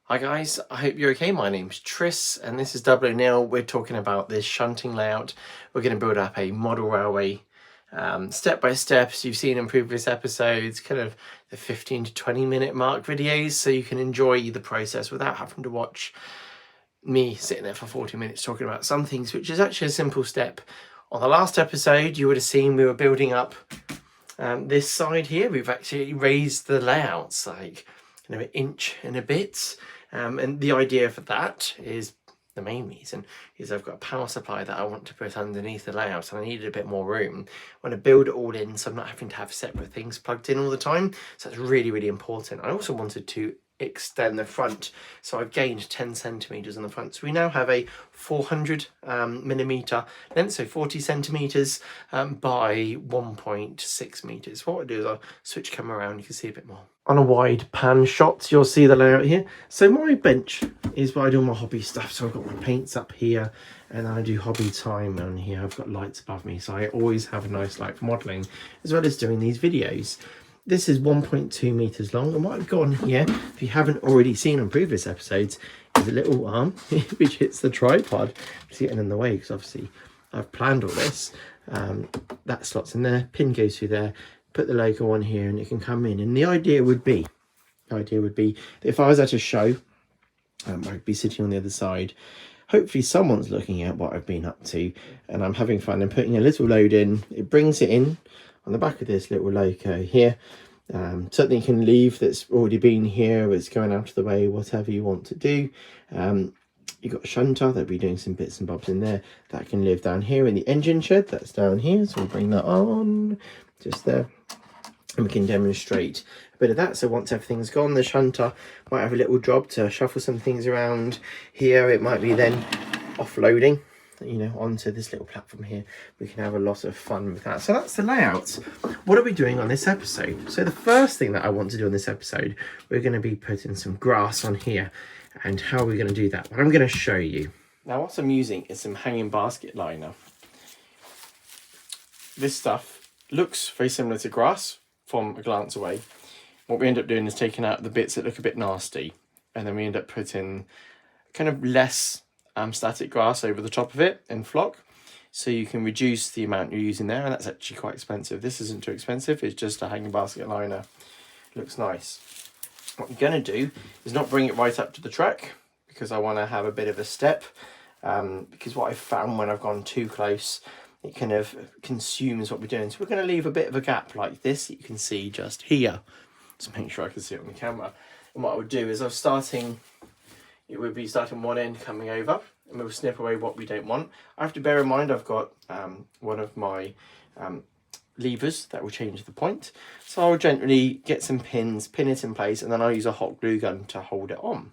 Hi guys, I hope you're okay. My name's Tris and this is Double O'Neill. We're talking about this shunting layout. We're going to build up a model railway step by step, as you've seen in previous episodes, kind of the 15 to 20 minute mark videos, so you can enjoy the process without having to watch me sitting there for 40 minutes talking about some things, which is actually a simple step. On the last episode you would have seen we were building up this side here. We've actually raised the layouts like kind of an inch and a bit. And the idea for that is, the main reason is I've got a power supply that I want to put underneath the layout and I needed a bit more room. I want to build it all in so I'm not having to have separate things plugged in all the time. So that's really, really important. I also wanted to extend the front, so I've gained 10 centimeters on the front. So we now have a 400 millimeter length, so 40 centimeters by 1.6 meters. What I'll do is I'll switch camera around, you can see a bit more. On a wide pan shot, you'll see the layout here. So my bench is where I do all my hobby stuff. So I've got my paints up here and I do hobby time on here. I've got lights above me, so I always have a nice light for modelling as well as doing these videos. This is 1.2 meters long, and what I've got on here, if you haven't already seen on previous episodes, is a little arm which hits the tripod. It's getting in the way because obviously I've planned all this. That slots in there, pin goes through there, put the logo on here and it can come in. And the idea would be that if I was at a show, I'd be sitting on the other side. Hopefully someone's looking at what I've been up to and I'm having fun and putting a little load in. It brings it in on the back of this little logo here. Something you can leave that's already been here, it's going out of the way, whatever you want to do. You've got a shunter that'll be doing some bits and bobs in there. That can live down here in the engine shed, that's down here. So we'll bring that on just there. And we can demonstrate a bit of that. So once everything's gone, the shunter might have a little job to shuffle some things around here. It might be then offloading, you know, onto this little platform here. We can have a lot of fun with that. So that's the layout. What are we doing on this episode? So the first thing that I want to do on this episode, we're going to be putting some grass on here. And how are we going to do that? Well, I'm going to show you. Now what I'm using is some hanging basket liner. This stuff looks very similar to grass from a glance away. What we end up doing is taking out the bits that look a bit nasty, and then we end up putting kind of less static grass over the top of it in flock, so you can reduce the amount you're using there, and that's actually quite expensive. This isn't too expensive, it's just a hanging basket liner. Looks nice. What I'm going to do is not bring it right up to the track because I want to have a bit of a step, because what I've found when I've gone too close, it kind of consumes what we're doing. So we're going to leave a bit of a gap like this that you can see just here. Just make sure I can see it on the camera. And what I would do is it would be starting one end coming over, and we'll snip away what we don't want. I have to bear in mind I've got one of my levers that will change the point. So I'll gently get some pins, pin it in place, and then I'll use a hot glue gun to hold it on.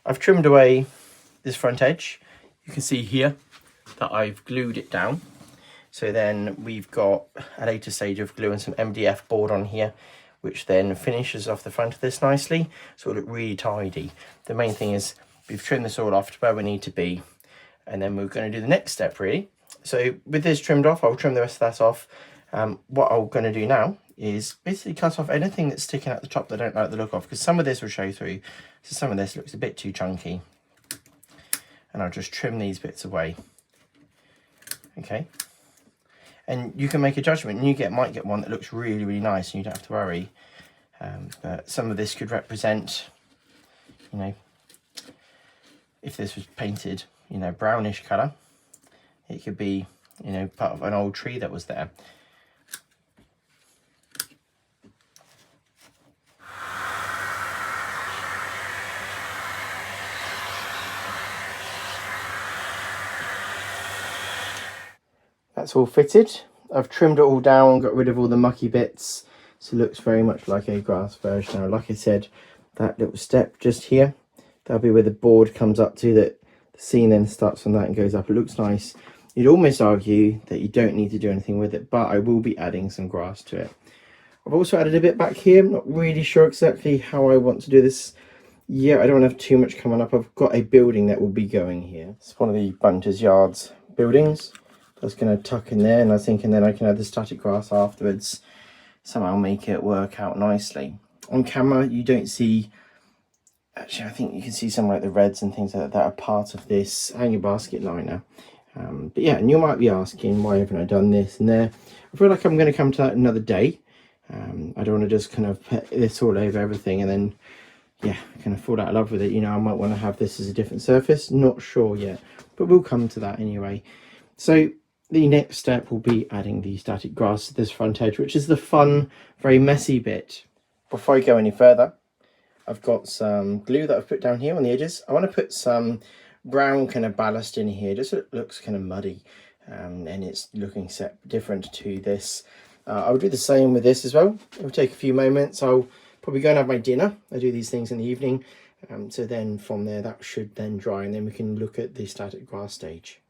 I've trimmed away this front edge. You can see here that I've glued it down. So then we've got a later stage of gluing some MDF board on here, which then finishes off the front of this nicely. So it'll look really tidy. The main thing is we've trimmed this all off to where we need to be. And then we're going to do the next step really. So with this trimmed off, I'll trim the rest of that off. What I'm going to do now is basically cut off anything that's sticking out the top that I don't like the look of, because some of this will show through. So some of this looks a bit too chunky. And I'll just trim these bits away. Okay. And you can make a judgment, and you might get one that looks really, really nice and you don't have to worry. But some of this could represent, you know, if this was painted, you know, brownish colour, it could be you know, part of an old tree that was there. That's all fitted. I've trimmed it all down, got rid of all the mucky bits, so it looks very much like a grass version. Now, like I said, that little step just here, that'll be where the board comes up to, that the scene then starts from that and goes up. It looks nice. You'd almost argue that you don't need to do anything with it, but I will be adding some grass to it. I've also added a bit back here. I'm not really sure exactly how I want to do this. Yeah, I don't have too much coming up. I've got a building that will be going here. It's one of the Bunter's Yards buildings. That's going to tuck in there, and I was thinking then I can add the static grass afterwards, somehow make it work out nicely. On camera you don't see, actually I think you can see some like the reds and things like that are part of this hanging basket liner. But yeah, and you might be asking, why haven't I done this and there? I feel like I'm going to come to that another day. I don't want to just kind of put this all over everything and then, yeah, kind of fall out of love with it. You know, I might want to have this as a different surface. Not sure yet, but we'll come to that anyway. So the next step will be adding the static grass to this front edge, which is the fun, very messy bit. Before I go any further, I've got some glue that I've put down here on the edges. I want to put some brown kind of ballast in here, just so it looks kind of muddy, and it's looking different to this. I'll do the same with this as well. It'll take a few moments. I'll probably go and have my dinner. I do these things in the evening. So then from there, that should then dry, and then we can look at the static grass stage.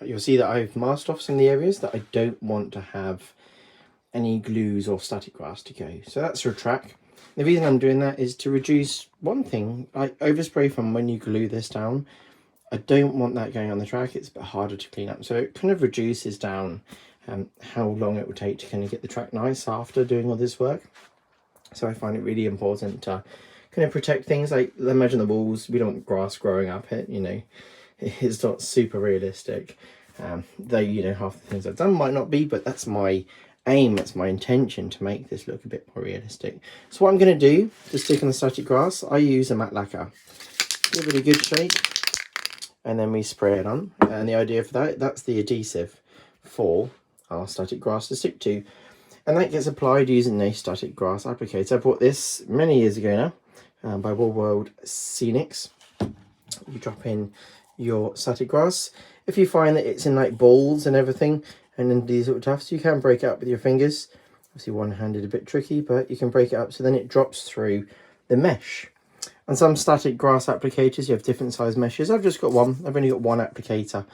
You'll see that I've masked off some of the areas that I don't want to have any glues or static grass to go. So that's your track. The reason I'm doing that is to reduce one thing, like overspray from when you glue this down. I don't want that going on the track. It's a bit harder to clean up. So it kind of reduces down how long it will take to kind of get the track nice after doing all this work. So I find it really important to kind of protect things. Like, imagine the walls, we don't want grass growing up it, you know. It's not super realistic, though, you know, half the things I've done might not be, but that's my aim, that's my intention, to make this look a bit more realistic. So what I'm going to do to stick on the static grass, I use a matte lacquer. Give it a good shake, and then we spray it on. And the idea for that's the adhesive for our static grass to stick to, and that gets applied using a static grass applicator. I bought this many years ago now, by World Scenics. You drop in your static grass. If you find that it's in like balls and everything, and then these little tufts, you can break it up with your fingers. Obviously one-handed a bit tricky, but you can break it up so then it drops through the mesh. On some static grass applicators you have different size meshes. I've just got one. I've only got one applicator,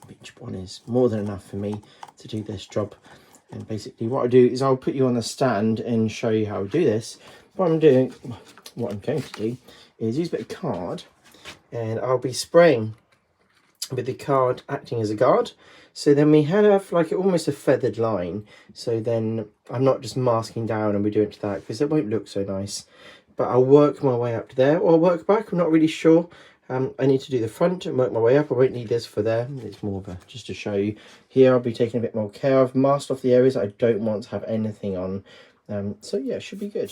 which one is more than enough for me to do this job. And basically what I do is I'll put you on the stand and show you how to do this. What I'm going to do is use a bit of card, and I'll be spraying with the card acting as a guard. So then we have like almost a feathered line. So then I'm not just masking down and we do it to that, because it won't look so nice. But I'll work my way up to there, or work back. I'm not really sure. I need to do the front and work my way up. I won't need this for there. It's more of a just to show you. Here I'll be taking a bit more care. I've masked off the areas I don't want to have anything on. So yeah, it should be good.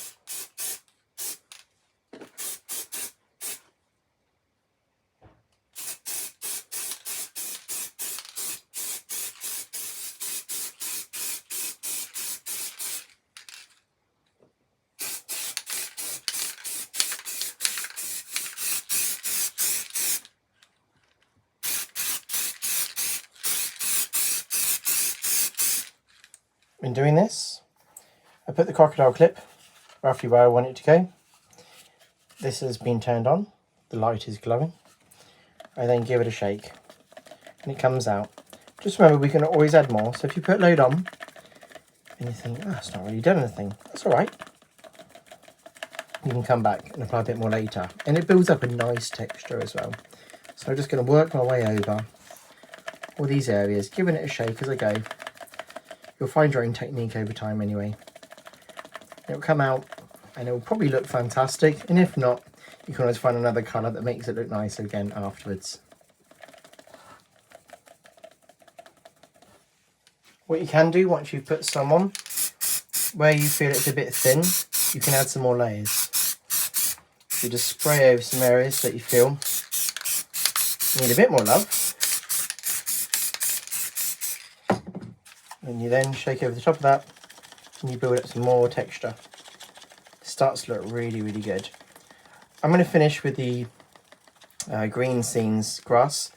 In doing this, I put the crocodile clip roughly where I want it to go. This has been turned on, the light is glowing. I then give it a shake and it comes out. Just remember, we can always add more, so if you put load on and you think, oh, it's not really done anything, that's all right. You can come back and apply a bit more later, and it builds up a nice texture as well. So I'm just going to work my way over all these areas, giving it a shake as I go. You'll find your own technique over time anyway. It'll come out and it will probably look fantastic. And if not, you can always find another colour that makes it look nice again afterwards. What you can do once you've put some on, where you feel it's a bit thin, you can add some more layers. You just spray over some areas that you feel need a bit more love. And you then shake over the top of that and you build up some more texture. It starts to look really, really good. I'm going to finish with the green scenes grass.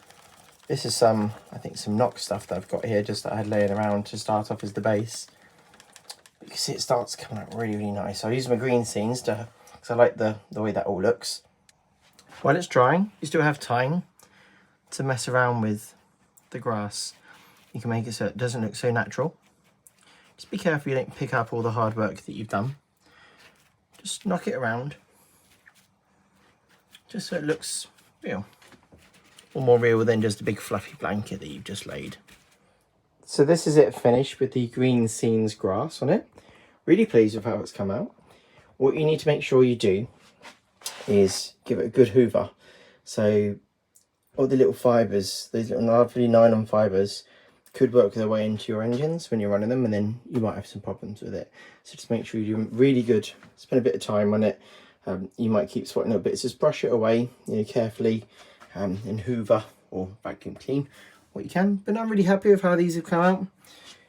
This is some, I think, some knock stuff that I've got here, just that I had laying around to start off as the base. You can see it starts coming out really, really nice. So I use my green scenes because I like the way that all looks. While it's drying, you still have time to mess around with the grass. You can make it so it doesn't look so natural. Just be careful you don't pick up all the hard work that you've done. Just knock it around, just so it looks real. Or more real than just a big fluffy blanket that you've just laid. So this is it finished with the green scenes grass on it. Really pleased with how it's come out. What you need to make sure you do is give it a good hoover. So all the little fibres, those little lovely nylon fibres, could work their way into your engines when you're running them, and then you might have some problems with it. So just make sure you do really good, spend a bit of time on it. You might keep spotting little bits, just brush it away, carefully. And hoover or vacuum clean what you can. But I'm really happy with how these have come out.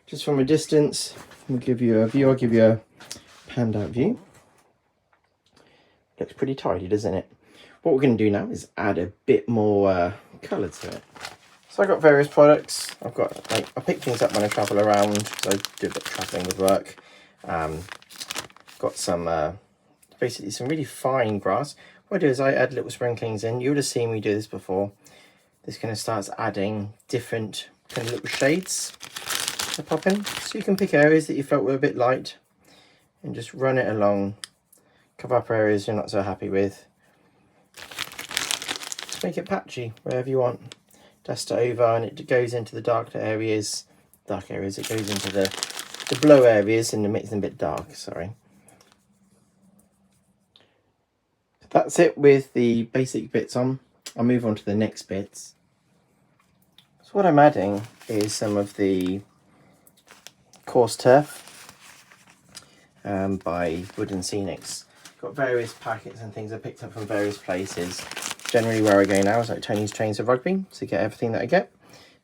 Just from a distance, we'll give you a view. I'll give you a panned out view. Looks pretty tidy, doesn't it? What we're going to do now is add a bit more colour to it. So I've got various products. I've got, I pick things up when I travel around, because I do a bit of travelling with work. Got some, basically some really fine grass. What I do is I add little sprinklings in. You would have seen me do this before. This kind of starts adding different kind of little shades to pop in. So you can pick areas that you felt were a bit light and just run it along. Cover up areas you're not so happy with. Just make it patchy wherever you want. Dust it over and it goes into the dark areas. It goes into the blow areas and it makes them a bit dark, sorry. That's it with the basic bits on. I'll move on to the next bits. So what I'm adding is some of the coarse turf by Wood and Scenics. Got various packets and things I picked up from various places. Generally where I go now is like Tony's Trains of Rugby to get everything that I get.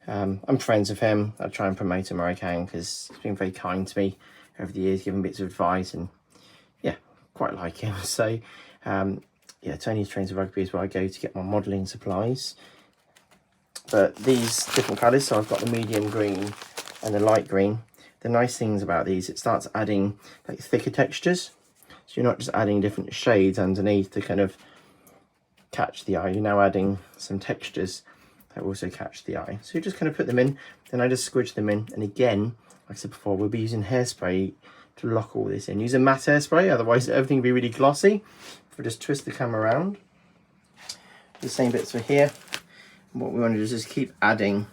I'm friends with him. I try and promote him where I can because he's been very kind to me over the years, giving bits of advice, and yeah, quite like him. So yeah, Tony's Trains of Rugby is where I go to get my modelling supplies. But these different colours, so I've got the medium green and the light green. The nice things about these, it starts adding like thicker textures. So you're not just adding different shades underneath to kind of catch the eye. You're now adding some textures that also catch the eye. So you just kind of put them in, then I just squidge them in. And again, like I said before, we'll be using hairspray to lock all this in. Use a matte hairspray, otherwise everything will be really glossy. If we just twist the camera around, the same bits for here. And what we want to do is just keep adding,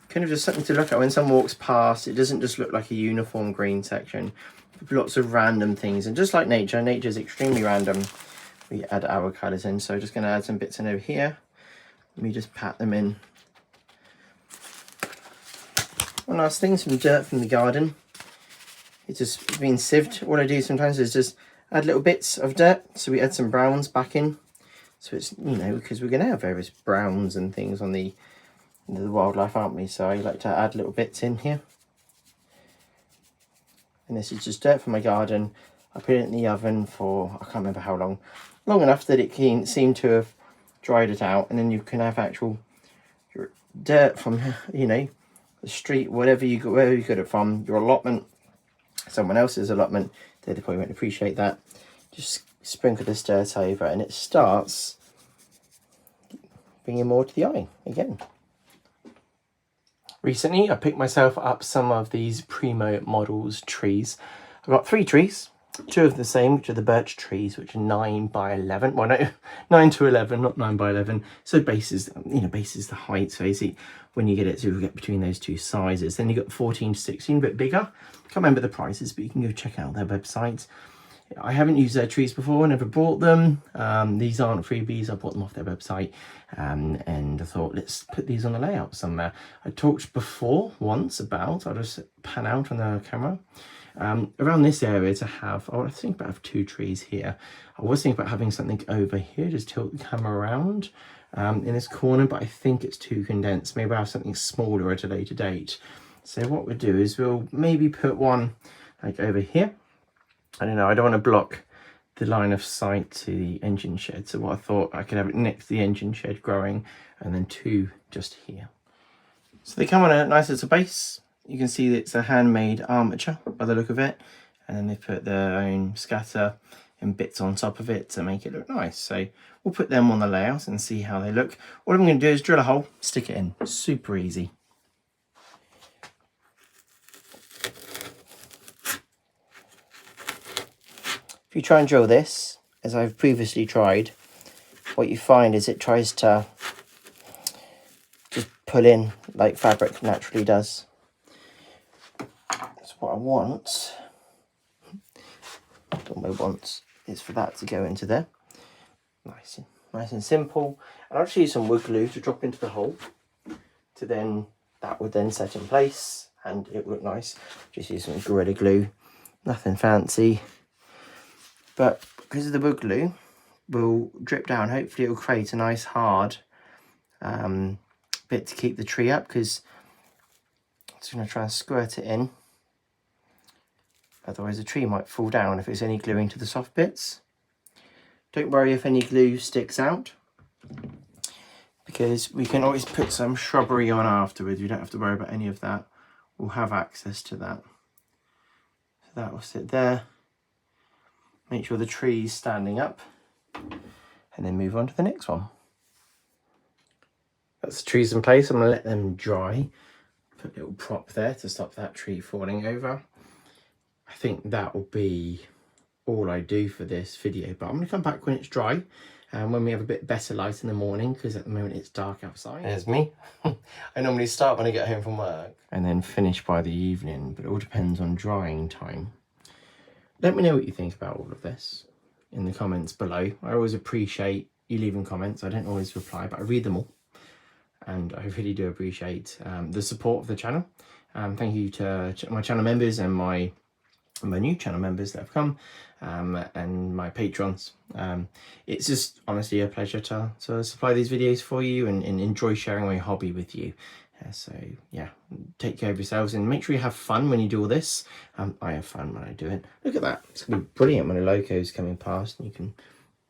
kind of just something to look at when someone walks past. It doesn't just look like a uniform green section. Lots of random things, and just like nature is extremely random. We add our colours in, so just going to add some bits in over here. Let me just pat them in. One last thing, some dirt from the garden. It's just been sieved. What I do sometimes is just add little bits of dirt, so we add some browns back in. So it's, because we're going to have various browns and things on the wildlife, aren't we? So I like to add little bits in here. And this is just dirt from my garden. I put it in the oven for, I can't remember how long. Long enough that it can seem to have dried it out. And then you can have actual dirt from, the street, wherever you got it from, your allotment, someone else's allotment. They probably won't appreciate that. Just sprinkle this dirt over and it starts bringing more to the eye again. Recently, I picked myself up some of these Primo models trees. I've got 3 trees, 2 of the same, which are the birch trees, which are 9 by 11. Well, no, 9 to 11, not 9 by 11. So base is, base is the height. So you see, when you get it, so you'll get between those 2 sizes. Then you've got 14 to 16, a bit bigger. Can't remember the prices, but you can go check out their website. I haven't used their trees before, never bought them. These aren't freebies, I bought them off their website. And I thought, let's put these on the layout somewhere. I talked before once about, I'll just pan out on the camera, around this area to have, I was thinking about 2 trees here. I was thinking about having something over here, just tilt the camera around in this corner, but I think it's too condensed. Maybe I'll have something smaller at a later date. So what we'll do is we'll maybe put one like over here. I don't know, I don't want to block the line of sight to the engine shed. So what I thought, I could have it next to the engine shed growing, and then 2 just here. So they come on a nice little base. You can see that it's a handmade armature by the look of it. And then they put their own scatter and bits on top of it to make it look nice. So we'll put them on the layout and see how they look. What I'm going to do is drill a hole, stick it in. Super easy. If you try and drill this, as I've previously tried, what you find is it tries to just pull in like fabric naturally does. So what I want, is for that to go into there. Nice and simple. And I'll just use some wood glue to drop into the hole. That would then set in place and it would look nice. Just use some Gorilla Glue, nothing fancy. But because of the wood glue, will drip down. Hopefully it will create a nice hard bit to keep the tree up, because I'm just going to try and squirt it in. Otherwise the tree might fall down if it's any gluing to the soft bits. Don't worry if any glue sticks out, because we can always put some shrubbery on afterwards. You don't have to worry about any of that. We'll have access to that. So that will sit there. Make sure the tree's standing up, and then move on to the next one. That's the trees in place. I'm going to let them dry. Put a little prop there to stop that tree falling over. I think that will be all I do for this video, but I'm going to come back when it's dry and when we have a bit better light in the morning, because at the moment it's dark outside. There's me. I normally start when I get home from work and then finish by the evening, but it all depends on drying time. Let me know what you think about all of this in the comments below. I always appreciate you leaving comments. I don't always reply, but I read them all. And I really do appreciate the support of the channel. Thank you to my channel members and my new channel members that have come, and my patrons. It's just honestly a pleasure to supply these videos for you and enjoy sharing my hobby with you. So yeah, take care of yourselves and make sure you have fun when you do all this. I have fun when I do it. Look at that, it's gonna be brilliant when a loco's coming past and you can,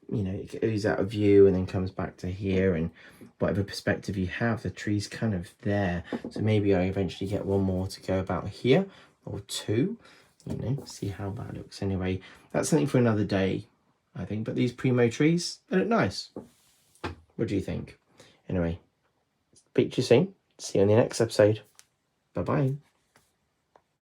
you know, it goes out of view and then comes back to here, and whatever perspective you have, the tree's kind of there. So maybe I eventually get one more to go about here, or 2, you know, see how that looks. Anyway, that's something for another day, I think. But these Primo trees, they look nice. What do you think? Anyway, speak to you soon. See you in the next episode. Bye-bye.